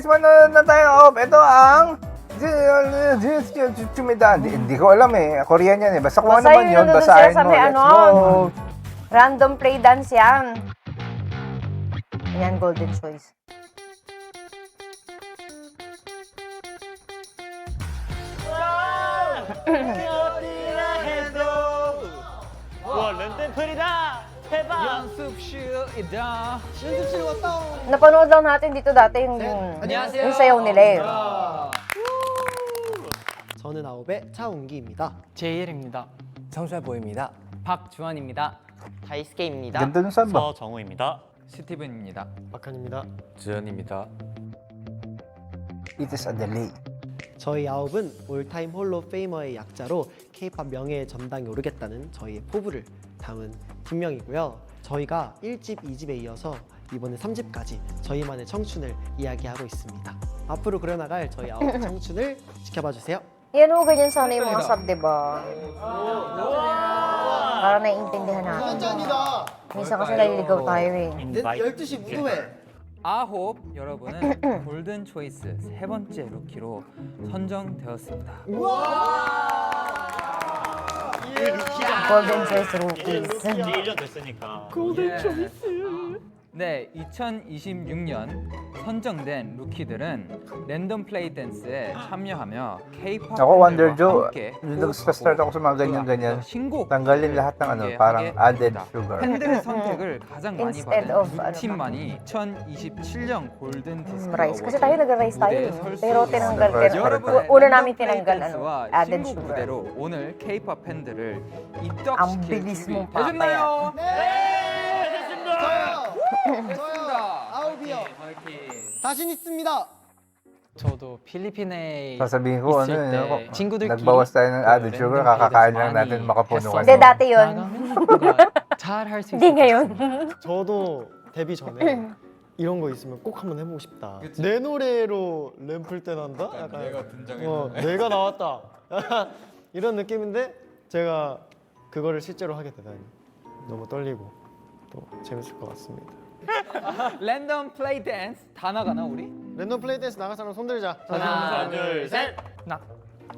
guys, manonood na tayo. Ito ang Chumida. Hindi ko alam eh. Korean yan eh. Basta kung ano man yun, basahin mo. Let's go. Random play dance yan. Yan, golden choice. Napanood lang natin dito dati yung sayaw nila eh. 저는 아홉의 차웅기입니다. 제이엘입니다. 성철보입니다. 박주원입니다. 다이스케입니다. Ganda ng samba. 서정우입니다. 스티븐입니다. 박한입니다. 주연입니다. It is a delay. 저희 아홉은 올타임 홀로 페이머의 약자로 K-팝 명예의 전당에 오르겠다는 저희의 포부를 담은 팀명이고요. 저희가 1집, 2집에 이어서 이번에 3집까지 저희만의 청춘을 이야기하고 있습니다. 앞으로 그려나갈 저희 아홉의 청춘을 지켜봐 주세요. Yan o, ganyan sana yung mga sub, diba? Para naiintindihan natin. Minsan kasi naliligaw tayo eh. 12시 무도회. 아홉 여러분은 골든 초이스 세 번째 루키로 선정되었습니다. Golden choice rookies. 이제 1년 됐으니까. 네, 2026년 선정된 루키들은 랜덤 플레이 댄스에 참여하며 K-pop Ako, Wonder 팬들과 Joe, 함께 nag-start ako sa mga ganyan-ganyan. 신곡 Tanggalin lahat ng ano, parang added sugar. 팬들의 선택을 가장 많이 Instead 받은 of 두 ano 팀만이 2027년 골든 디스크 Rice. Kasi tayo nag-rice tayo 무대에 eh. 설 Pero 수 tinanggal, 있습니다. 여러분의 una namin 랜덤 플레이 tinanggal 댄스와 added 신곡 sugar. 무대로 오늘 K-pop 팬들을 Ang 입덕시킬 bilis 준비 mong papaya. 저요. 아홉이요. 자신 있습니다. 저도 필리핀에 Sasabihin ko, ano, 있을 때 ako, 친구들끼리 nagbawas tayo ng added sugar, kakakain lang natin makapuno Hindi, kasi. dati yun. 잘할 수 Hindi 있을 ngayon. 저도 데뷔 전에 이런 거 있으면 꼭 한번 해보고 싶다. 내 노래로 램플 때 난다? 약간 내가 등장했는데 내가 나왔다. 이런 느낌인데 제가 그거를 실제로 하게 되다니 너무 떨리고 또 재밌을 것 같습니다. 랜덤 플레이 댄스 다 나가나 우리? 랜덤 플레이 댄스 나갈 사람 손들자. 하나, 둘, 셋. 나.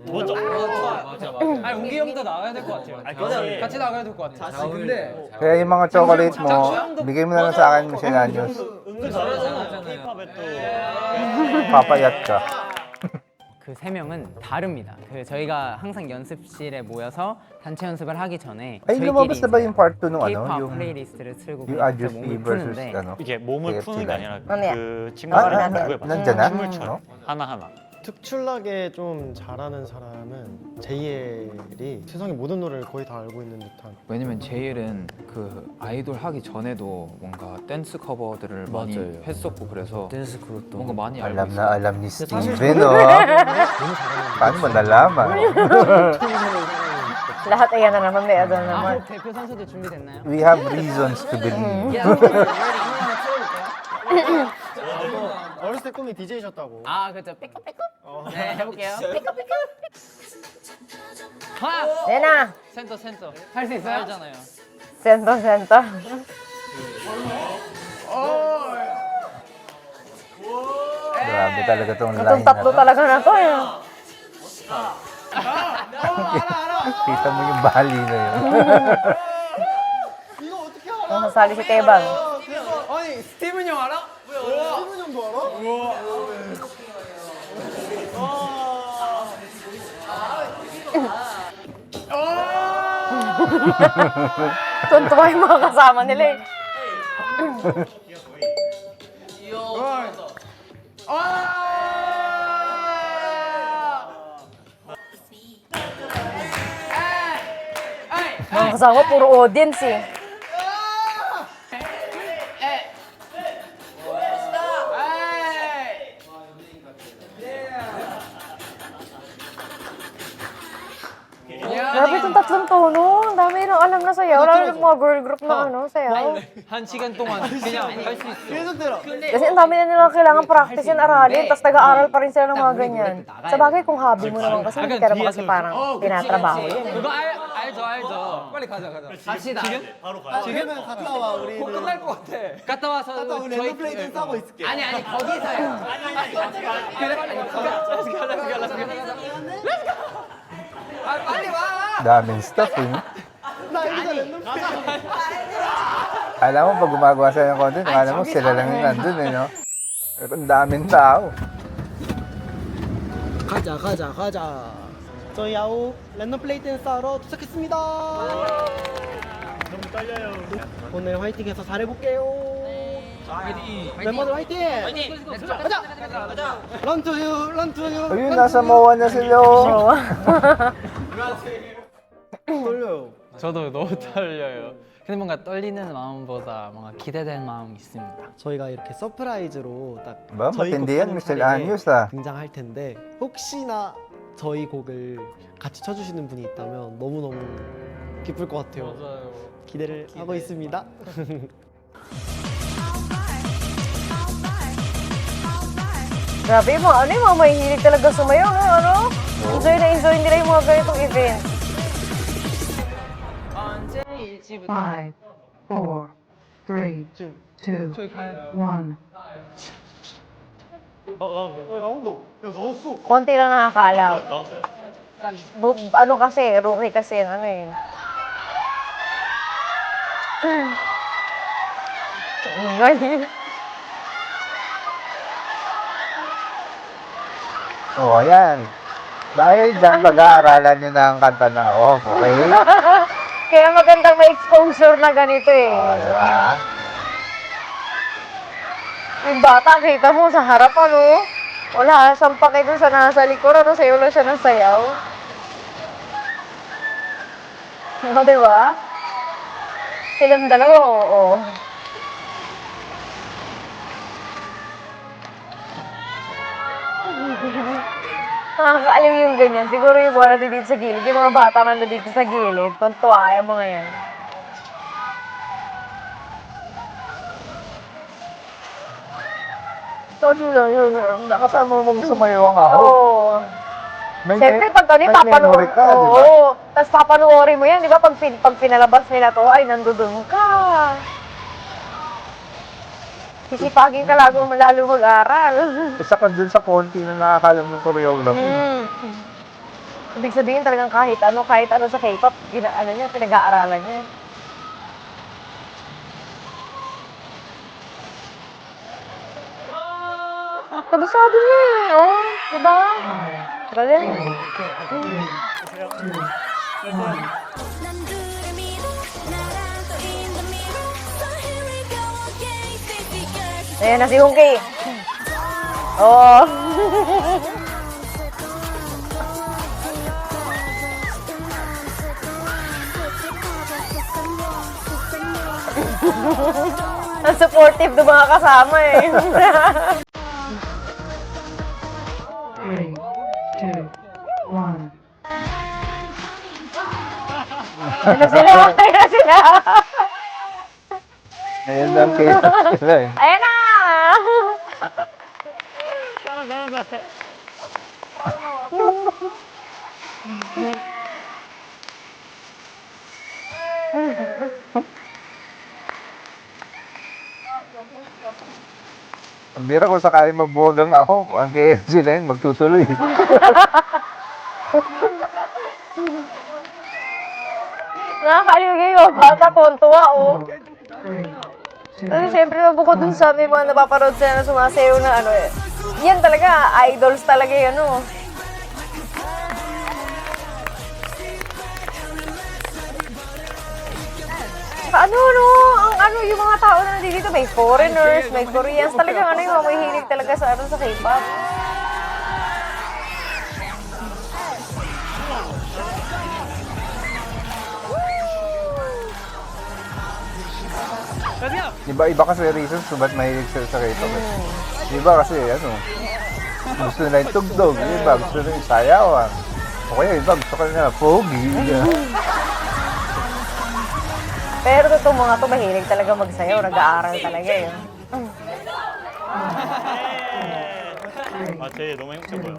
먼저. 아니 웅기 형도 나가야 될 것 같아요. 같이 나가야 될 것 같아요. 근데 Kaya yung mga chocolate mo, bigay mo na lang sa akin, Miscellaneous. 은근 잘하잖아. K-팝에 또. Papayat ka. 그 세 명은 다릅니다. 그 저희가 항상 연습실에 모여서 단체 연습을 하기 전에 Ay, lumabas na ba yung part 2 nung ano? K-pop Yung 플레이리스트를 틀고 yung 그때 Adjust 몸을 Me versus 푸는데 ano? 이게 몸을 푸는 게 아니라 아니야. 그 Ah, 친구들이 아, 그거에 맞춰. nandyan na? 춤을 춰요. No? 하나하나. 특출나게 좀 잘하는 사람은 제이엘이 세상의 모든 노래를 거의 다 알고 있는 듯한. 왜냐면 제이엘은 그 아이돌 하기 전에도 뭔가 댄스 커버들을 많이 맞아요. 했었고 그래서 댄스 그룹도 뭔가 많이 알고 Alam 있어요. na alam ni 사실 Steven, oh. 너무 잘하는 Paano mo nalaman? Lahat ayan na naman, may ano naman. 아홉 대표 선수들 준비됐나요? We have reasons to believe. 어렸을 때 꿈이 DJ셨다고. 아 그렇죠. 삐까삐까. 네 해볼게요. Yan na. 센터 할 수 있어요? 알잖아요. Sento, sento. Grabe talaga tong line Itong na tatlo to. talaga na to eh. Kita mo yung bali na yun. Nasali si Tebang. 아니 스티븐 형 알아? 스티븐 형도 알아? Tuntua yung mga kasama nila eh. Mga kasama, puro audience eh. Grabe itong tatlong tono. Ang dami nang alam na sayaw. Lalo yung mga girl group na ano, sayaw. 한 시간 동안 그냥 할 수 있어. 계속 들어. Kasi ang dami na nilang kailangan practice and aralin, tapos nag-aaral pa rin sila ng mga ganyan. Sa bagay, kung hobby mo naman kasi, hindi ka naman kasi parang tinatrabaho yun. eh. 그거 알죠. 빨리 가자. 갑시다. 바로 가요. 지금은 갔다 와 우리는. 끝날 것 같아. 갔다 와서 우리 저희 랜덤 플레이 댄스 하고 있을게. 아니 거기서요. Daming stuff eh. Alam mo, pag gumagawa sila ng content, alam mo, sila lang yung nandun eh, no? Pero ang daming tao. 가자 가자 가자. 저희 아홉 랜덤 플레이 댄스 하러 도착했습니다. 너무 떨려요. 오늘 화이팅해서 잘해볼게요. 멤버들 화이팅! 가자! 런투유 런투유. Ayun, nasa MOA na sila. 떨려요. 저도 너무 떨려요. 근데 뭔가 떨리는 마음보다 뭔가 기대되는 마음이 있습니다. 저희가 이렇게 서프라이즈로 딱 뭐, 저희 곡 matindi yan, 하는 Mr. 자리에 Anyos, ah. 등장할 텐데 혹시나 저희 곡을 같이 쳐주시는 분이 있다면 너무너무 기쁠 것 같아요. 기대를 하고 있습니다. Grabe mo, ano yung mga mahihilig talaga sumayaw, no? Ano? Enjoy na enjoy nila yung mga ganitong event. 5, 4, 3, 2, 1. Konti lang nakakaalam. Ano kasi, rookie kasi, ano eh. Ngayon. Oh, ayan. Dahil dyan, pag-aaralan nyo na ang kanta na off, okay? Kaya magandang may exposure na ganito eh. Diba? Yung bata, kita mo sa harap, ano? Wala, sampak ito sa nasa likod, ano? Sayo lang siya ng sayaw. O, diba? Silang dalawa, oo. Nakakaaliw yung ganyan. Siguro yung mga natin dito sa gilid. Yung mga bata nandun dito sa gilid. Tuntua yung mga yan. Nakasama mong sumayaw ang ako. Oo. Siyempre, pag ano, may papanoorin memory ka, di ba? Oo. Tapos papanoorin mo yan, di ba? Pag pinalabas nila to, ay, nandudun ka. Sisipagin ka lalo mag-aral. Isa ka dun sa konti na nakakalam ng choreography. Ibig sabihin talagang kahit ano sa K-pop, ano niya, pinag-aaralan niya. Kabisado niya eh, oh. Diba? Galing. Ayan na si Hongki. Oh. Ang supportive ng mga kasama eh. 3, 2, 1. Ayan na sila. Ayan na sila. Ngayon lang kayo sila eh. Ayan na. Ang bira kung sakali magbugang ako, ang KFC na yun, magtutuloy. Nakakaliw kayo. Bata, tontuwa, oh. Kasi siyempre, bukod dun sa may mga napaparod sila na sumasayaw na ano eh. Yan talaga, idols talaga yan, ano. Ano, no? Ang ano, yung mga tao na nandito, may foreigners, may Koreans, talagang ano yung may hilig talaga sa ano sa K-pop. Diba, iba kasi reasons kung ba't mahilig sila sa K-pop eh. Diba kasi, ano, gusto nila yung tugtog, iba gusto nila yung sayawan. O kaya iba gusto nila pogi. Pero totoo mga to, mahilig talaga magsayaw, nag-aaral talaga eh. 아, 쟤 너무 행복해 보여.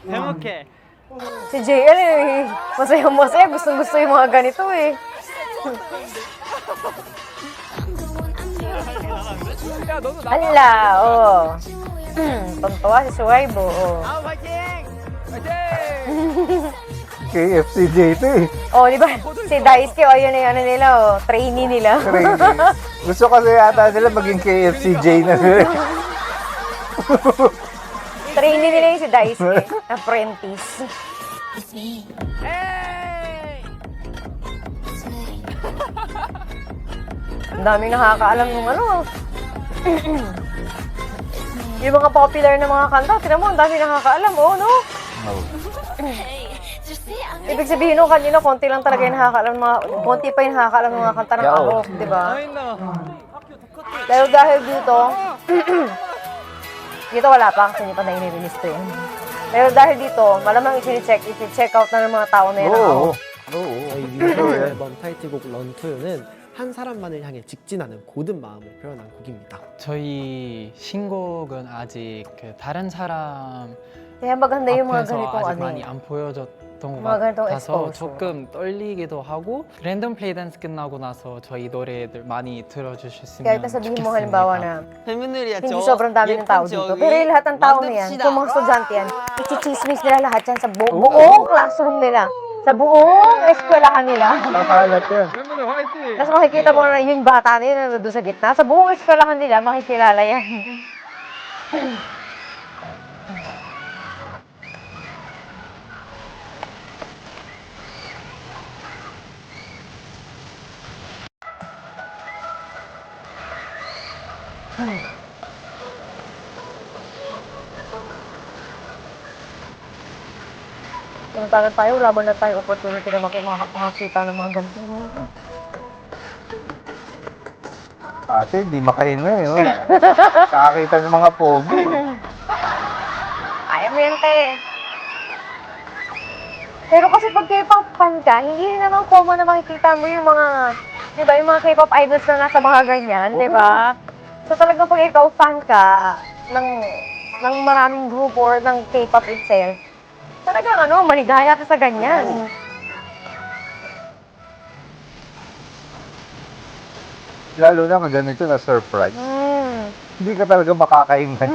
행복해. Si JL eh, masaya-masaya, gustong-gusto yung mga ganito eh. Ala, oh. Tontuwa si Suwaibo. Oh. KFCJ ito eh. Oh, di ba? Si Daisuke, oh, yun yung ano nila, oh, trainee nila. Crazy. Gusto kasi yata nila maging KFCJ na sila. Trainee nila yung si Daisuke. Apprentice. Ang daming nakakaalam ng ano. Yung mga popular na mga kanta, tinan mo, ang daming nakakaalam, oh, no? Ibig sabihin nung kanina, konti lang talaga yung nakakaalam ng mga, konti pa yung nakakaalam ng mga kanta ng Ahok, di ba? Dahil dito, dito wala pa kasi hindi pa na-release to yun. Pero dahil dito, malamang i-check out na ng mga tao na yun ang Ahok. 저희 뮤지컬 앨범 타이틀곡 런투는 한 사람만을 향해 직진하는 고든 마음을 표현한 곡입니다. 저희 신곡은 아직 그 다른 사람 Kaya maganda yung mga 앞에서 ganitong 아직 ano. 많이 안 보여줬던 것 mga ganitong 같아서 exposure. 조금 떨리기도 하고 랜덤 플레이 댄스 끝나고 나서 저희 노래들 많이 들어주셨으면 Kaya sabihin mo 좋겠습니다. halimbawa na hindi sobrang dami ng tao dito. Pero yung lahat ng tao na yan, kung mga estudyante yan, ichichismis nila lahat yan sa buong classroom nila. Sa buong eskwelahan nila. Kakalat yan. Tapos makikita mo na yung bata na yun doon sa gitna. Sa buong eskwelahan nila, makikilala yan. Samantala tayo, wala ba na tayo opportunity na makakita ng mga ganito. Ate, hindi makahinga eh. Oh. Kakakita ng mga pogi. Ayaw mo yan, te. Pero kasi pag K-pop fan ka, hindi rin naman common na makikita mo yung mga, di ba, yung mga K-pop idols na nasa mga ganyan, di ba? So talagang pag ikaw fan ka ng maraming group or ng K-pop itself, talagang ano, maligaya ka sa ganyan. Lalo na kung ganito na surprise. Hindi ka talaga makakahinga.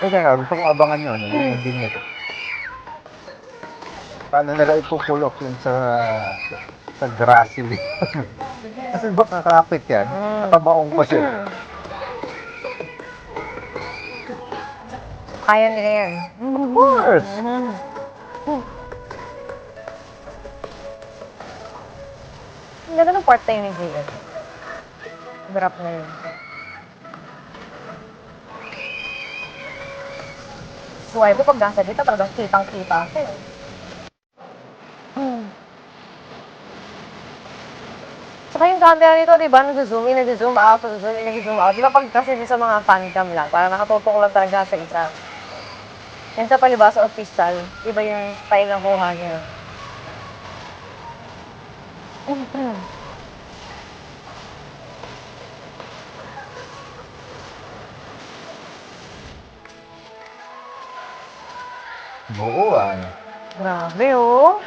Kaya gusto kong abangan yun, yung ending nito. Paano nila ipukulok yun sa grassy. Kasi ba kakakit yan? Nakabaong pa siya. Kaya nila yan. Of course! Ang ganda ng part tayo ni Jay. Hirap na yun. Suway ko pag nasa dito, talagang kitang-kita siya. Saka yung camera nito, di ba, nag-zoom in, nag-zoom out, nag-zoom in, nag-zoom out. Di ba pag kasi sa mga fancam lang, parang nakatutok lang talaga sa isa. Yan sa palibasa official, iba yung style ng kuha niya. Buuan. Grabe, oh.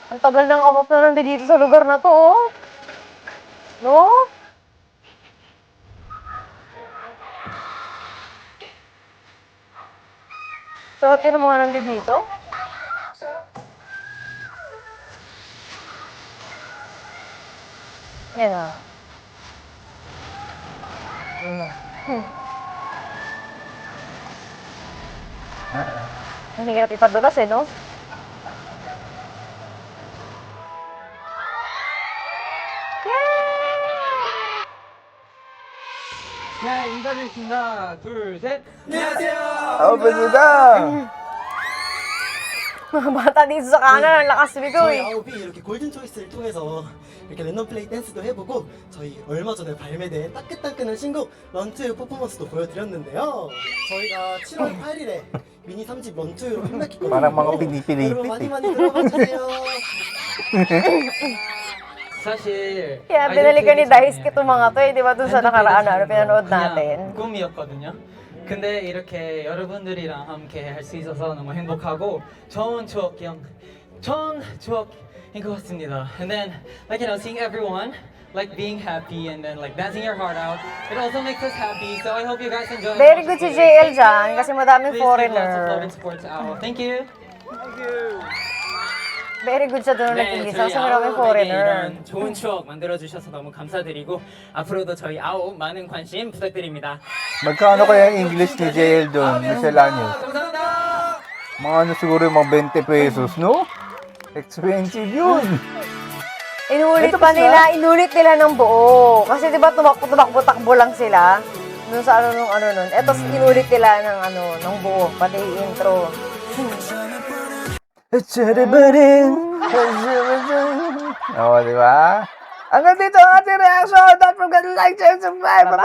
Ang tagal ng Ahok na nandito sa lugar na to, oh. No? So, tino mo nga nandito? Yan, ah. Ang hirap ipadulas, eh, no? 자, 인사드리겠습니다. 둘, 셋. Open it up! Mga bata dito sa kanan, ang lakas bigaw, 저희 eh. 아홉이 이렇게 골든 초이스를 통해서 이렇게 랜덤 플레이 댄스도 해보고 저희 얼마 전에 발매된 따끈따끈한 신곡 런트 퍼포먼스도 보여드렸는데요. 저희가 7월 8일에 미니 3집 런투로 획맥했거든요. Parang mga pinipilipit 여러분 많이 eh. 많이 들어봐 주세요. 사실 Kaya binalikan ni Daisuke itong mga to eh, di ba dun sa nakaraan na pinanood natin. 꿈이었거든요. 근데 이렇게 여러분들이랑 함께 할 수 있어서 너무 행복하고 좋은 추억인 것 같습니다. And then, like seeing everyone like being happy and then like dancing your heart out, it also makes us happy. So I hope you guys enjoy. Very good si JL dyan kasi madaming Please give lots of love foreigner. and support to Ao. Thank you. Very good siya doon nag-English kasi madaming 아오에게 foreigner. 이런 좋은 추억 만들어 주셔서 너무 감사드리고 앞으로도 저희 아오 많은 관심 부탁드립니다. Magkano kaya yung English ni JL doon? Miscellaneous. 감사합니다. Mga ano siguro yung mga 20 pesos, no? Expensive yun. Inulit pa nila, inulit nila ng buo. Kasi di ba tumakbo-takbo lang sila. Doon sa ano nun. Eto inulit nila ng ng buo, pati yung intro. Oo, di ba? Hanggang dito ang ating reaction. Don't forget to like, share, subscribe. Bye-bye!